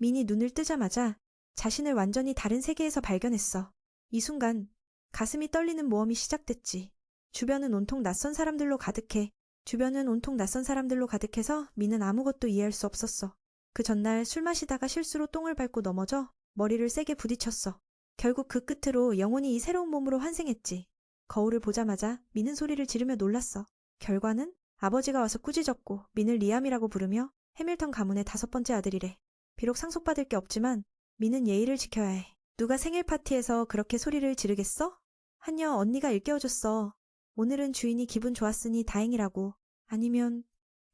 민이 눈을 뜨자마자 자신을 완전히 다른 세계에서 발견했어. 이 순간 가슴이 떨리는 모험이 시작됐지. 주변은 온통 낯선 사람들로 가득해서 민은 아무것도 이해할 수 없었어. 그 전날 술 마시다가 실수로 똥을 밟고 넘어져 머리를 세게 부딪혔어. 결국 그 끝으로 영혼이 이 새로운 몸으로 환생했지. 거울을 보자마자 민은 소리를 지르며 놀랐어. 결과는 아버지가 와서 꾸짖었고 민을 리암이라고 부르며 해밀턴 가문의 5번째 아들이래. 비록 상속받을 게 없지만 민은 예의를 지켜야 해. 누가 생일 파티에서 그렇게 소리를 지르겠어? 하녀 언니가 일깨워줬어. 오늘은 주인이 기분 좋았으니 다행이라고. 아니면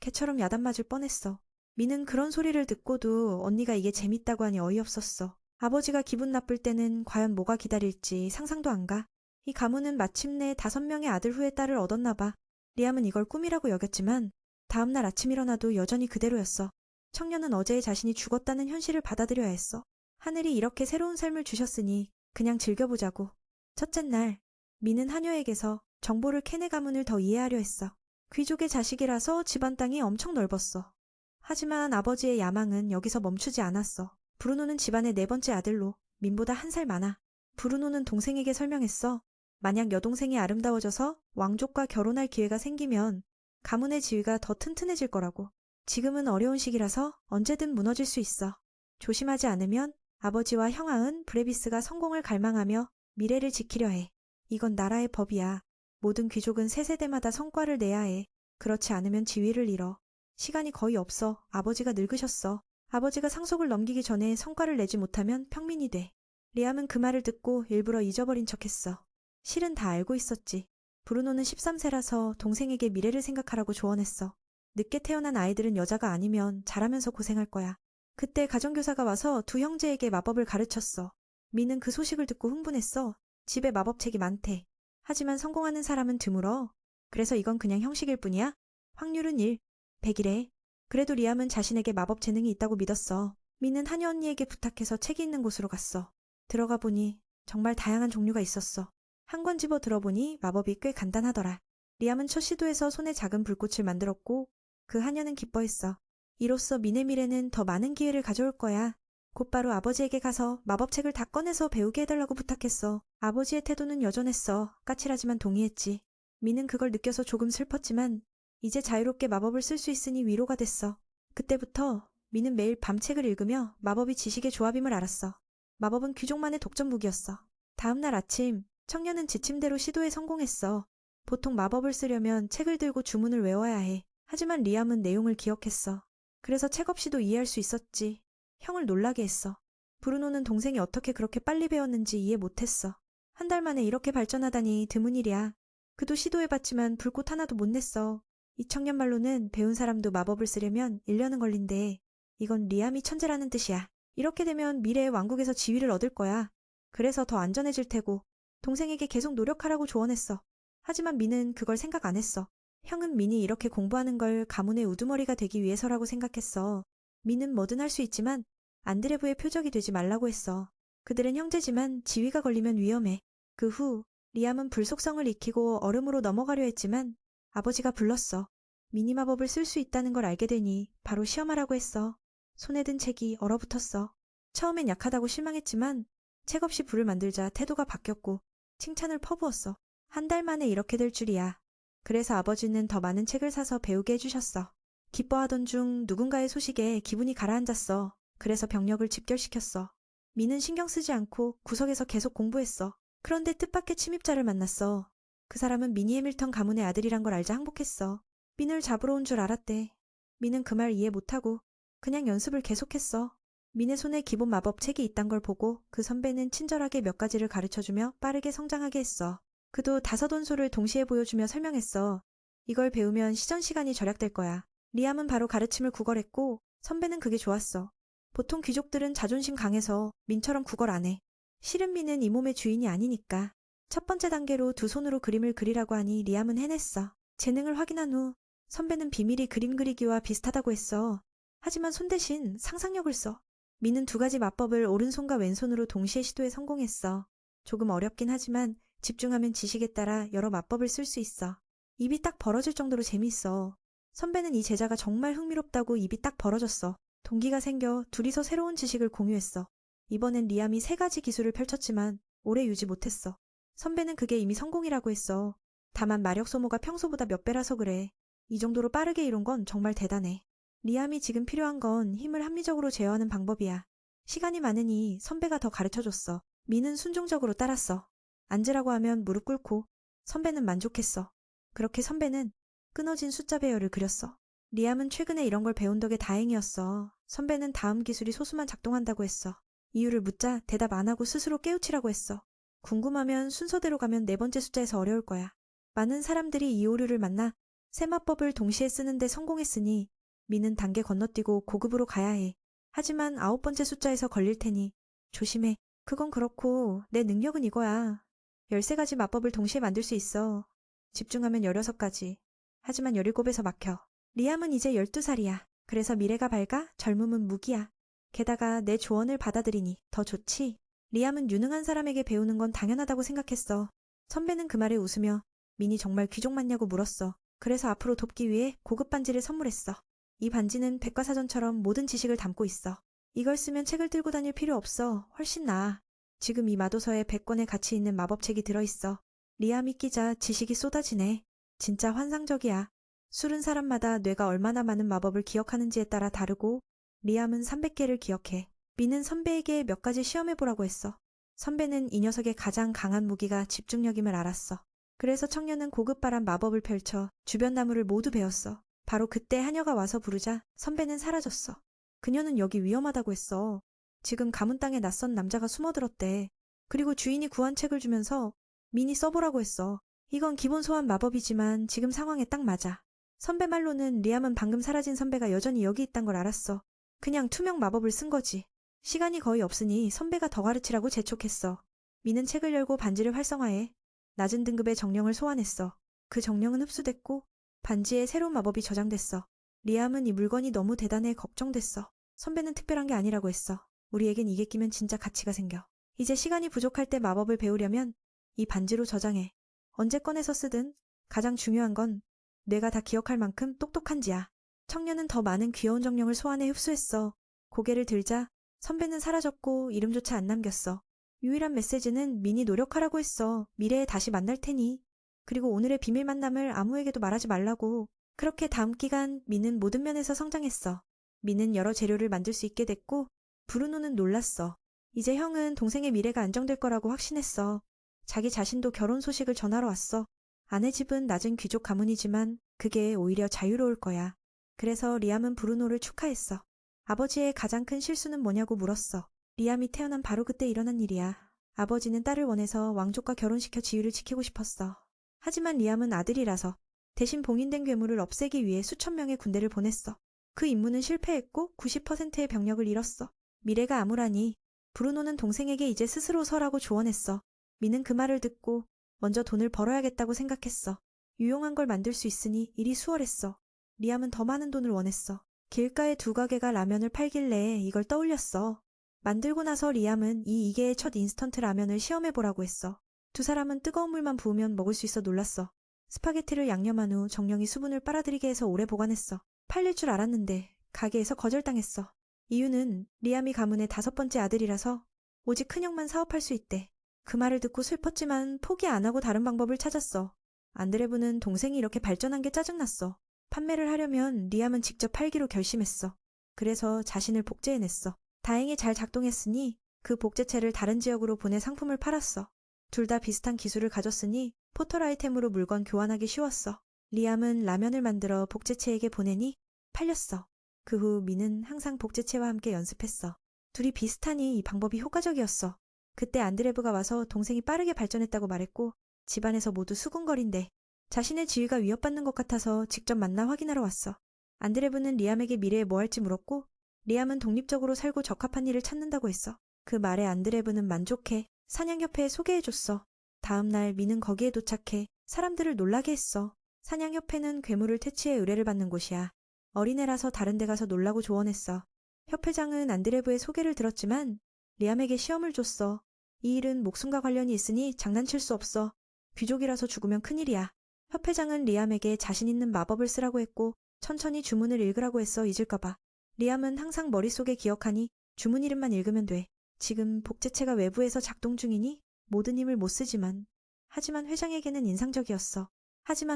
개처럼 야단 맞을 뻔했어. 민은 그런 소리를 듣고도 언니가 이게 재밌다고 하니 어이없었어. 아버지가 기분 나쁠 때는 과연 뭐가 기다릴지 상상도 안 가. 이 가문은 마침내 5명의 아들 후의 딸을 얻었나 봐. 리암은 이걸 꿈이라고 여겼지만 다음날 아침 일어나도 여전히 그대로였어. 청년은 어제의 자신이 죽었다는 현실을 받아들여야 했어. 하늘이 이렇게 새로운 삶을 주셨으니 그냥 즐겨보자고. 첫째 날, 민은 하녀에게서 정보를 캐내 가문을 더 이해하려 했어. 귀족의 자식이라서 집안 땅이 엄청 넓었어. 하지만 아버지의 야망은 여기서 멈추지 않았어. 브루노는 집안의 4번째 아들로 민보다 1살 많아. 브루노는 동생에게 설명했어. 만약 여동생이 아름다워져서 왕족과 결혼할 기회가 생기면 가문의 지위가 더 튼튼해질 거라고. 지금은 어려운 시기라서 언제든 무너질 수 있어. 조심하지 않으면 아버지와 형아은 브레비스가 성공을 갈망하며 미래를 지키려 해. 이건 나라의 법이야. 모든 귀족은 3세대마다 성과를 내야 해. 그렇지 않으면 지위를 잃어. 시간이 거의 없어. 아버지가 늙으셨어. 아버지가 상속을 넘기기 전에 성과를 내지 못하면 평민이 돼. 리암은 그 말을 듣고 일부러 잊어버린 척했어. 실은 다 알고 있었지. 브루노는 13세라서 동생에게 미래를 생각하라고 조언했어. 늦게 태어난 아이들은 여자가 아니면 자라면서 고생할 거야. 그때 가정교사가 와서 2 형제에게 마법을 가르쳤어. 미는 그 소식을 듣고 흥분했어. 집에 마법책이 많대. 하지만 성공하는 사람은 드물어. 그래서 이건 그냥 형식일 뿐이야. 확률은 1, 100이래. 그래도 리암은 자신에게 마법 재능이 있다고 믿었어. 미는 하녀 언니에게 부탁해서 책이 있는 곳으로 갔어. 들어가 보니 정말 다양한 종류가 있었어. 한 권 집어 들어보니 마법이 꽤 간단하더라. 리암은 첫 시도에서 손에 작은 불꽃을 만들었고 그 하녀는 기뻐했어. 이로써 민의 미래는 더 많은 기회를 가져올 거야. 곧바로 아버지에게 가서 마법책을 다 꺼내서 배우게 해달라고 부탁했어. 아버지의 태도는 여전했어. 까칠하지만 동의했지. 민은 그걸 느껴서 조금 슬펐지만 이제 자유롭게 마법을 쓸 수 있으니 위로가 됐어. 그때부터 민은 매일 밤책을 읽으며 마법이 지식의 조합임을 알았어. 마법은 귀족만의 독점무기였어. 다음날 아침 청년은 지침대로 시도에 성공했어. 보통 마법을 쓰려면 책을 들고 주문을 외워야 해. 하지만 리암은 내용을 기억했어. 그래서 책 없이도 이해할 수 있었지. 형을 놀라게 했어. 브루노는 동생이 어떻게 그렇게 빨리 배웠는지 이해 못했어. 1달 만에 이렇게 발전하다니 드문 일이야. 그도 시도해봤지만 불꽃 하나도 못 냈어. 이 청년 말로는 배운 사람도 마법을 쓰려면 1년은 걸린대. 이건 리암이 천재라는 뜻이야. 이렇게 되면 미래의 왕국에서 지위를 얻을 거야. 그래서 더 안전해질 테고 동생에게 계속 노력하라고 조언했어. 하지만 민은 그걸 생각 안 했어. 형은 민이 이렇게 공부하는 걸 가문의 우두머리가 되기 위해서라고 생각했어. 민은 뭐든 할 수 있지만 안드레부의 표적이 되지 말라고 했어. 그들은 형제지만 지위가 걸리면 위험해. 그 후 리암은 불속성을 익히고 얼음으로 넘어가려 했지만 아버지가 불렀어. 미니 마법을 쓸 수 있다는 걸 알게 되니 바로 시험하라고 했어. 손에 든 책이 얼어붙었어. 처음엔 약하다고 실망했지만 책 없이 불을 만들자 태도가 바뀌었고 칭찬을 퍼부었어. 1달 만에 이렇게 될 줄이야. 그래서 아버지는 더 많은 책을 사서 배우게 해주셨어. 기뻐하던 중 누군가의 소식에 기분이 가라앉았어. 그래서 병력을 집결시켰어. 미는 신경 쓰지 않고 구석에서 계속 공부했어. 그런데 뜻밖의 침입자를 만났어. 그 사람은 미니 해밀턴 가문의 아들이란 걸 알자 항복했어. 민을 잡으러 온 줄 알았대. 민은 그 말 이해 못하고 그냥 연습을 계속했어. 민의 손에 기본 마법책이 있단 걸 보고 그 선배는 친절하게 몇 가지를 가르쳐주며 빠르게 성장하게 했어. 그도 5원소를 동시에 보여주며 설명했어. 이걸 배우면 시전 시간이 절약될 거야. 리암은 바로 가르침을 구걸했고 선배는 그게 좋았어. 보통 귀족들은 자존심 강해서 민처럼 구걸 안 해. 실은 민은 이 몸의 주인이 아니니까. 첫 번째 단계로 2 손으로 그림을 그리라고 하니 리암은 해냈어. 재능을 확인한 후 선배는 비밀이 그림 그리기와 비슷하다고 했어. 하지만 손 대신 상상력을 써. 민은 2가지 마법을 오른손과 왼손으로 동시에 시도해 성공했어. 조금 어렵긴 하지만 집중하면 지식에 따라 여러 마법을 쓸 수 있어. 입이 딱 벌어질 정도로 재미있어. 선배는 이 제자가 정말 흥미롭다고 입이 딱 벌어졌어. 동기가 생겨 둘이서 새로운 지식을 공유했어. 이번엔 리암이 3가지 기술을 펼쳤지만 오래 유지 못했어. 선배는 그게 이미 성공이라고 했어. 다만 마력 소모가 평소보다 몇 배라서 그래. 이 정도로 빠르게 이룬 건 정말 대단해. 리암이 지금 필요한 건 힘을 합리적으로 제어하는 방법이야. 시간이 많으니 선배가 더 가르쳐줬어. 미는 순종적으로 따랐어. 앉으라고 하면 무릎 꿇고. 선배는 만족했어. 그렇게 선배는 끊어진 숫자 배열을 그렸어. 리암은 최근에 이런 걸 배운 덕에 다행이었어. 선배는 다음 기술이 소수만 작동한다고 했어. 이유를 묻자 대답 안 하고 스스로 깨우치라고 했어. 궁금하면 순서대로 가면 4번째 숫자에서 어려울 거야. 많은 사람들이 이 오류를 만나 세마법을 동시에 쓰는데 성공했으니 미는 단계 건너뛰고 고급으로 가야 해. 하지만 9번째 숫자에서 걸릴 테니 조심해. 그건 그렇고 내 능력은 이거야. 13가지 마법을 동시에 만들 수 있어. 집중하면 16가지. 하지만 17에서 막혀. 리암은 이제 12살이야. 그래서 미래가 밝아 젊음은 무기야. 게다가 내 조언을 받아들이니 더 좋지. 리암은 유능한 사람에게 배우는 건 당연하다고 생각했어. 선배는 그 말에 웃으며 민이 정말 귀족 맞냐고 물었어. 그래서 앞으로 돕기 위해 고급 반지를 선물했어. 이 반지는 백과사전처럼 모든 지식을 담고 있어. 이걸 쓰면 책을 들고 다닐 필요 없어. 훨씬 나아. 지금 이 마도서에 100권의 가치 있는 마법책이 들어있어. 리암이 끼자 지식이 쏟아지네. 진짜 환상적이야. 술은 사람마다 뇌가 얼마나 많은 마법을 기억하는지에 따라 다르고 리암은 300개를 기억해. 미는 선배에게 몇 가지 시험해보라고 했어. 선배는 이 녀석의 가장 강한 무기가 집중력임을 알았어. 그래서 청년은 고급발한 마법을 펼쳐 주변 나무를 모두 베었어. 바로 그때 하녀가 와서 부르자 선배는 사라졌어. 그녀는 여기 위험하다고 했어. 지금 가문 땅에 낯선 남자가 숨어들었대. 그리고 주인이 구한 책을 주면서 민이 써보라고 했어. 이건 기본 소환 마법이지만 지금 상황에 딱 맞아. 선배 말로는 리암은 방금 사라진 선배가 여전히 여기 있단 걸 알았어. 그냥 투명 마법을 쓴 거지. 시간이 거의 없으니 선배가 더 가르치라고 재촉했어. 미는 책을 열고 반지를 활성화해 낮은 등급의 정령을 소환했어. 그 정령은 흡수됐고 반지에 새로운 마법이 저장됐어. 리암은 이 물건이 너무 대단해 걱정됐어. 선배는 특별한 게 아니라고 했어. 우리에겐 이게 끼면 진짜 가치가 생겨. 이제 시간이 부족할 때 마법을 배우려면 이 반지로 저장해. 언제 꺼내서 쓰든 가장 중요한 건 뇌가 다 기억할 만큼 똑똑한지야. 청년은 더 많은 귀여운 정령을 소환해 흡수했어. 고개를 들자 선배는 사라졌고 이름조차 안 남겼어. 유일한 메시지는 민이 노력하라고 했어. 미래에 다시 만날 테니. 그리고 오늘의 비밀 만남을 아무에게도 말하지 말라고. 그렇게 다음 기간 민은 모든 면에서 성장했어. 민은 여러 재료를 만들 수 있게 됐고 브루노는 놀랐어. 이제 형은 동생의 미래가 안정될 거라고 확신했어. 자기 자신도 결혼 소식을 전하러 왔어. 아내 집은 낮은 귀족 가문이지만 그게 오히려 자유로울 거야. 그래서 리암은 브루노를 축하했어. 아버지의 가장 큰 실수는 뭐냐고 물었어. 리암이 태어난 바로 그때 일어난 일이야. 아버지는 딸을 원해서 왕족과 결혼시켜 지위를 지키고 싶었어. 하지만 리암은 아들이라서 대신 봉인된 괴물을 없애기 위해 수천 명의 군대를 보냈어. 그 임무는 실패했고 90%의 병력을 잃었어. 미래가 암울하니 브루노는 동생에게 이제 스스로 서라고 조언했어. 미는 그 말을 듣고 먼저 돈을 벌어야겠다고 생각했어. 유용한 걸 만들 수 있으니 일이 수월했어. 리암은 더 많은 돈을 원했어. 길가에 2가게가 라면을 팔길래 이걸 떠올렸어. 만들고 나서 리암은 이 2개의 첫 인스턴트 라면을 시험해보라고 했어. 2사람은 뜨거운 물만 부으면 먹을 수 있어 놀랐어. 스파게티를 양념한 후 정령이 수분을 빨아들이게 해서 오래 보관했어. 팔릴 줄 알았는데 가게에서 거절당했어. 이유는 리암이 가문의 5번째 아들이라서 오직 큰형만 사업할 수 있대. 그 말을 듣고 슬펐지만 포기 안 하고 다른 방법을 찾았어. 안드레브는 동생이 이렇게 발전한 게 짜증났어. 판매를 하려면 리암은 직접 팔기로 결심했어. 그래서 자신을 복제해냈어. 다행히 잘 작동했으니 그 복제체를 다른 지역으로 보내 상품을 팔았어. 둘 다 비슷한 기술을 가졌으니 포털 아이템으로 물건 교환하기 쉬웠어. 리암은 라면을 만들어 복제체에게 보내니 팔렸어. 그 후 미는 항상 복제체와 함께 연습했어. 둘이 비슷하니 이 방법이 효과적이었어. 그때 안드레브가 와서 동생이 빠르게 발전했다고 말했고 집안에서 모두 수군거린대. 자신의 지위가 위협받는 것 같아서 직접 만나 확인하러 왔어. 안드레브는 리암에게 미래에 뭐 할지 물었고 리암은 독립적으로 살고 적합한 일을 찾는다고 했어. 그 말에 안드레브는 만족해 사냥협회에 소개해줬어. 다음 날 미는 거기에 도착해 사람들을 놀라게 했어. 사냥협회는 괴물을 퇴치해 의뢰를 받는 곳이야. 어린애라서 다른 데 가서 놀라고 조언했어. 협회장은 안드레브의 소개를 들었지만 리암에게 시험을 줬어. 이 일은 목숨과 관련이 있으니 장난칠 수 없어. 귀족이라서 죽으면 큰일이야. 협회장은 리암에게 자신 있는 마법을 쓰라고 했고 천천히 주문을 읽으라고 했어. 잊을까봐. 리암은 항상 머릿속에 기억하니 주문 이름만 읽으면 돼. 지금 복제체가 외부에서 작동 중이니 모든 힘을 못 쓰지만. 하지만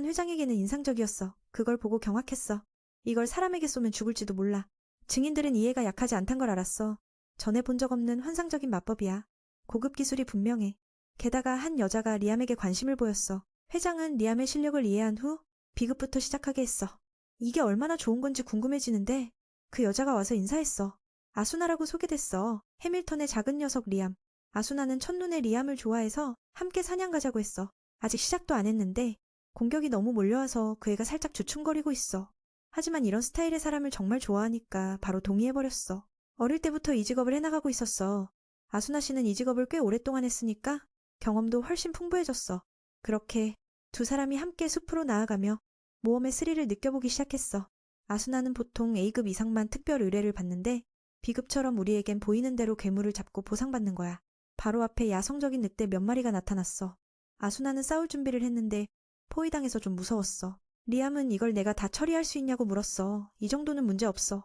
회장에게는 인상적이었어. 그걸 보고 경악했어. 이걸 사람에게 쏘면 죽을지도 몰라. 증인들은 이해가 약하지 않단 걸 알았어. 전에 본 적 없는 환상적인 마법이야. 고급 기술이 분명해. 게다가 한 여자가 리암에게 관심을 보였어. 회장은 리암의 실력을 이해한 후 비급부터 시작하게 했어. 이게 얼마나 좋은 건지 궁금해지는데 그 여자가 와서 인사했어. 아수나라고 소개됐어. 해밀턴의 작은 녀석 리암. 아수나는 첫눈에 리암을 좋아해서 함께 사냥 가자고 했어. 아직 시작도 안 했는데 공격이 너무 몰려와서 그 애가 살짝 주춤거리고 있어. 하지만 이런 스타일의 사람을 정말 좋아하니까 바로 동의해버렸어. 어릴 때부터 이 직업을 해나가고 있었어. 아수나 씨는 이 직업을 꽤 오랫동안 했으니까 경험도 훨씬 풍부해졌어. 그렇게 두 사람이 함께 숲으로 나아가며 모험의 스릴을 느껴보기 시작했어. 아수나는 보통 A급 이상만 특별 의뢰를 받는데 B급처럼 우리에겐 보이는 대로 괴물을 잡고 보상받는 거야. 바로 앞에 야성적인 늑대 몇 마리가 나타났어. 아수나는 싸울 준비를 했는데 포위당해서 좀 무서웠어. 리암은 이걸 내가 다 처리할 수 있냐고 물었어. 이 정도는 문제 없어.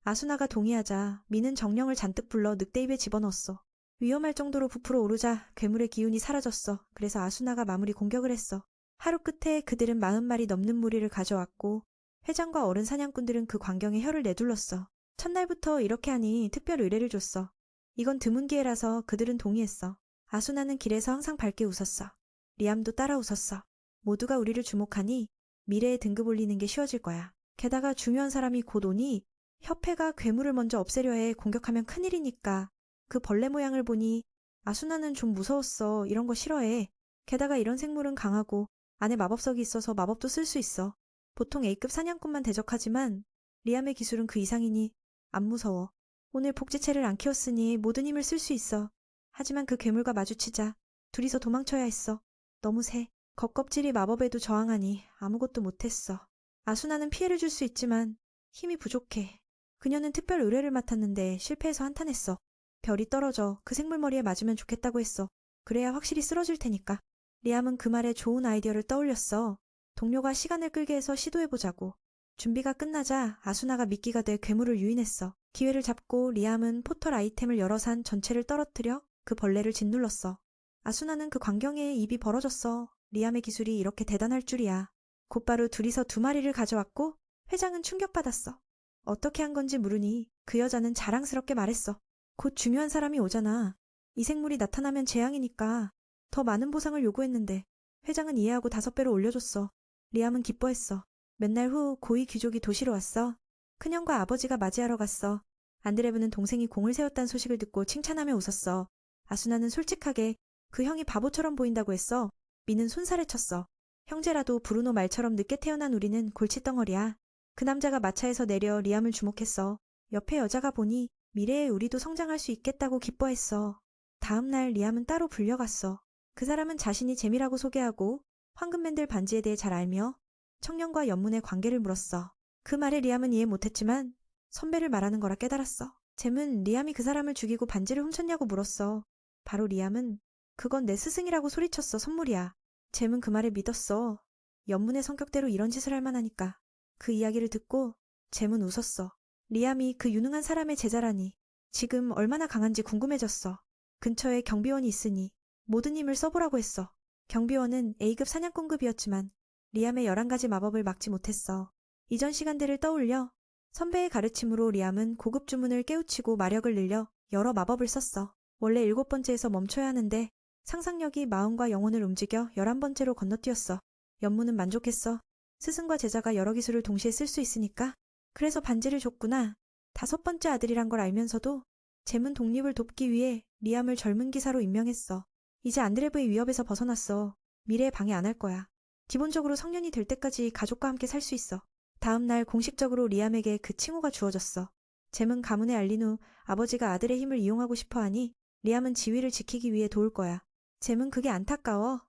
아수나가 동의하자 미는 정령을 잔뜩 불러 늑대 입에 집어넣었어. 위험할 정도로 부풀어 오르자 괴물의 기운이 사라졌어. 그래서 아수나가 마무리 공격을 했어. 하루 끝에 그들은 40마리 넘는 무리를 가져왔고 회장과 어른 사냥꾼들은 그 광경에 혀를 내둘렀어. 첫날부터 이렇게 하니 특별 의뢰를 줬어. 이건 드문 기회라서 그들은 동의했어. 아수나는 길에서 항상 밝게 웃었어. 리암도 따라 웃었어. 모두가 우리를 주목하니 미래에 등급 올리는 게 쉬워질 거야. 게다가 중요한 사람이 곧 오니 협회가 괴물을 먼저 없애려 해. 공격하면 큰일이니까. 그 벌레 모양을 보니 아수나는 좀 무서웠어. 이런 거 싫어해. 게다가 이런 생물은 강하고 안에 마법석이 있어서 마법도 쓸 수 있어. 보통 A급 사냥꾼만 대적하지만 리암의 기술은 그 이상이니 안 무서워. 오늘 복제체를 안 키웠으니 모든 힘을 쓸 수 있어. 하지만 그 괴물과 마주치자 둘이서 도망쳐야 했어. 너무 세. 겉껍질이 마법에도 저항하니 아무것도 못했어. 아수나는 피해를 줄 수 있지만 힘이 부족해. 그녀는 특별 의뢰를 맡았는데 실패해서 한탄했어. 별이 떨어져 그 생물 머리에 맞으면 좋겠다고 했어. 그래야 확실히 쓰러질 테니까. 리암은 그 말에 좋은 아이디어를 떠올렸어. 동료가 시간을 끌게 해서 시도해보자고. 준비가 끝나자 아수나가 미끼가 돼 괴물을 유인했어. 기회를 잡고 리암은 포털 아이템을 여러 산 전체를 떨어뜨려 그 벌레를 짓눌렀어. 아수나는 그 광경에 입이 벌어졌어. 리암의 기술이 이렇게 대단할 줄이야. 곧바로 둘이서 2마리를 가져왔고 회장은 충격받았어. 어떻게 한 건지 물으니 그 여자는 자랑스럽게 말했어. 곧 중요한 사람이 오잖아. 이 생물이 나타나면 재앙이니까 더 많은 보상을 요구했는데 회장은 이해하고 5배로 올려줬어. 리암은 기뻐했어. 몇 날 후 고위 귀족이 도시로 왔어. 큰형과 아버지가 맞이하러 갔어. 안드레브는 동생이 공을 세웠다는 소식을 듣고 칭찬하며 웃었어. 아수나는 솔직하게 그 형이 바보처럼 보인다고 했어. 미는 손살에 쳤어. 형제라도 브루노 말처럼 늦게 태어난 우리는 골칫덩어리야. 그 남자가 마차에서 내려 리암을 주목했어. 옆에 여자가 보니 미래에 우리도 성장할 수 있겠다고 기뻐했어. 다음 날 리암은 따로 불려갔어. 그 사람은 자신이 재미라고 소개하고 황금맨들 반지에 대해 잘 알며 청년과 연문의 관계를 물었어. 그 말에 리암은 이해 못했지만 선배를 말하는 거라 깨달았어. 잼은 리암이 그 사람을 죽이고 반지를 훔쳤냐고 물었어. 바로 리암은 그건 내 스승이라고 소리쳤어. 선물이야. 잼은 그 말을 믿었어. 연문의 성격대로 이런 짓을 할 만하니까. 그 이야기를 듣고 잼은 웃었어. 리암이 그 유능한 사람의 제자라니 지금 얼마나 강한지 궁금해졌어. 근처에 경비원이 있으니 모든 힘을 써보라고 했어. 경비원은 A급 사냥꾼급이었지만 리암의 11가지 마법을 막지 못했어. 이전 시간들을 떠올려 선배의 가르침으로 리암은 고급 주문을 깨우치고 마력을 늘려 여러 마법을 썼어. 원래 7번째에서 멈춰야 하는데 상상력이 마음과 영혼을 움직여 11번째로 건너뛰었어. 연문은 만족했어. 스승과 제자가 여러 기술을 동시에 쓸 수 있으니까. 그래서 반지를 줬구나. 5번째 아들이란 걸 알면서도 잼은 독립을 돕기 위해 리암을 젊은 기사로 임명했어. 이제 안드레브의 위협에서 벗어났어. 미래에 방해 안 할 거야. 기본적으로 성년이 될 때까지 가족과 함께 살 수 있어. 다음 날 공식적으로 리암에게 그 칭호가 주어졌어. 잼은 가문에 알린 후 아버지가 아들의 힘을 이용하고 싶어하니 리암은 지위를 지키기 위해 도울 거야. 잼은 그게 안타까워.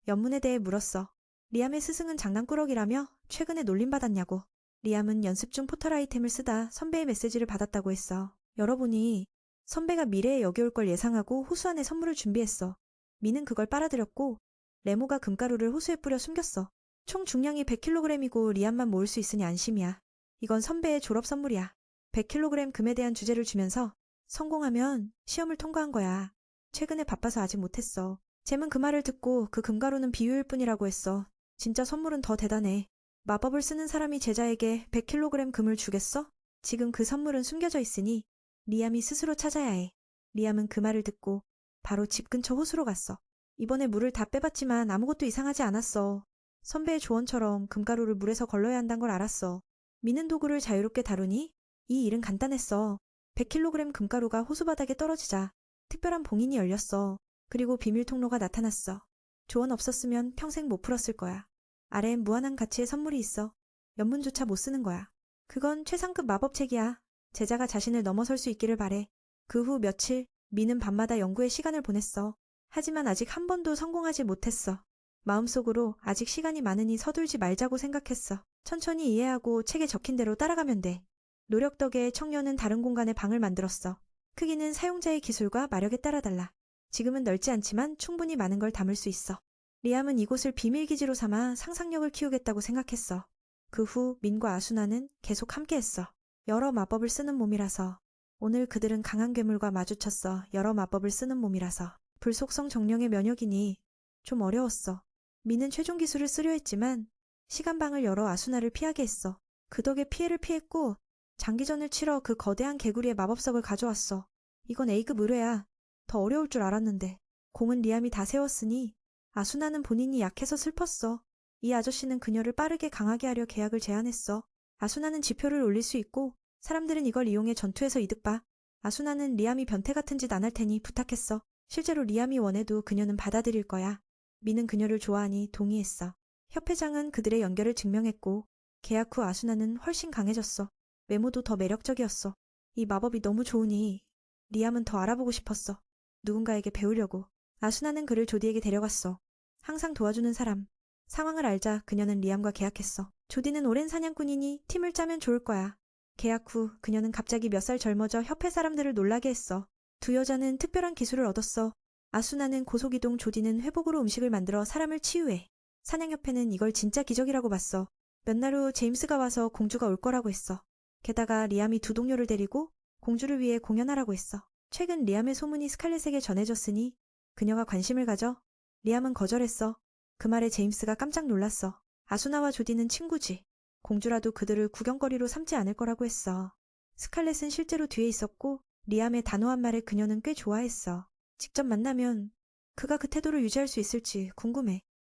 연문에 대해 물었어. 리암의 스승은 장난꾸러기라며 최근에 놀림받았냐고. 리암은 연습 중 포털 아이템을 쓰다 선배의 메시지를 받았다고 했어. 열어보니 선배가 미래에 여기 올 걸 예상하고 호수 안에 선물을 준비했어. 미는 그걸 빨아들였고 레모가 금가루를 호수에 뿌려 숨겼어. 총 중량이 100kg이고 리암만 모을 수 있으니 안심이야. 이건 선배의 졸업 선물이야. 100kg 금에 대한 주제를 주면서 성공하면 시험을 통과한 거야. 최근에 바빠서 아직 못했어. 잼은 그 말을 듣고 그 금가루는 비유일 뿐이라고 했어. 진짜 선물은 더 대단해. 마법을 쓰는 사람이 제자에게 100kg 금을 주겠어? 지금 그 선물은 숨겨져 있으니 리암이 스스로 찾아야 해. 리암은 그 말을 듣고 바로 집 근처 호수로 갔어. 이번에 물을 다 빼봤지만 아무것도 이상하지 않았어. 선배의 조언처럼 금가루를 물에서 걸러야 한다는 걸 알았어. 미는 도구를 자유롭게 다루니 이 일은 간단했어. 100kg 금가루가 호수 바닥에 떨어지자 특별한 봉인이 열렸어. 그리고 비밀 통로가 나타났어. 조언 없었으면 평생 못 풀었을 거야. 아래엔 무한한 가치의 선물이 있어. 연문조차 못 쓰는 거야. 그건 최상급 마법책이야. 제자가 자신을 넘어설 수 있기를 바래. 그 후 며칠 미는 밤마다 연구에 시간을 보냈어. 하지만 아직 한 번도 성공하지 못했어. 마음속으로 아직 시간이 많으니 서둘지 말자고 생각했어. 천천히 이해하고 책에 적힌 대로 따라가면 돼. 노력 덕에 청년은 다른 공간에 방을 만들었어. 크기는 사용자의 기술과 마력에 따라 달라. 지금은 넓지 않지만 충분히 많은 걸 담을 수 있어. 리암은 이곳을 비밀기지로 삼아 상상력을 키우겠다고 생각했어. 그 후 민과 아수나는 계속 함께했어. 여러 마법을 쓰는 몸이라서. 오늘 그들은 강한 괴물과 마주쳤어. 여러 마법을 쓰는 몸이라서. 불속성 정령의 면역이니 좀 어려웠어. 미는 최종 기술을 쓰려 했지만 시간방을 열어 아수나를 피하게 했어. 그 덕에 피해를 피했고 장기전을 치러 그 거대한 개구리의 마법석을 가져왔어. 이건 A급 의뢰야. 더 어려울 줄 알았는데. 공은 리암이 다 세웠으니 아수나는 본인이 약해서 슬펐어. 이 아저씨는 그녀를 빠르게 강하게 하려 계약을 제안했어. 아수나는 지표를 올릴 수 있고 사람들은 이걸 이용해 전투에서 이득 봐. 아수나는 리암이 변태 같은 짓 안 할 테니 부탁했어. 실제로 리암이 원해도 그녀는 받아들일 거야. 미는 그녀를 좋아하니 동의했어. 협회장은 그들의 연결을 증명했고 계약 후 아수나는 훨씬 강해졌어. 외모도 더 매력적이었어. 이 마법이 너무 좋으니 리암은 더 알아보고 싶었어. 누군가에게 배우려고. 아수나는 그를 조디에게 데려갔어. 항상 도와주는 사람. 상황을 알자 그녀는 리암과 계약했어. 조디는 오랜 사냥꾼이니 팀을 짜면 좋을 거야. 계약 후 그녀는 갑자기 몇 살 젊어져 협회 사람들을 놀라게 했어. 두 여자는 특별한 기술을 얻었어. 아수나는 고속이동, 조디는 회복으로 음식을 만들어 사람을 치유해. 사냥협회는 이걸 진짜 기적이라고 봤어. 몇 날 후 제임스가 와서 공주가 올 거라고 했어. 게다가 리암이 두 동료를 데리고 공주를 위해 공연하라고 했어. 최근 리암의 소문이 스칼렛에게 전해졌으니 그녀가 관심을 가져. 리암은 거절했어. 그 말에 제임스가 깜짝 놀랐어. 아수나와 조디는 친구지. 공주라도 그들을 구경거리로 삼지 않을 거라고 했어. 스칼렛은 실제로 뒤에 있었고 리암의 단호한 말에 그녀는 꽤 좋아했어. 직접 만나면 그가 그 태도를 유지할 수 있을지 궁금해.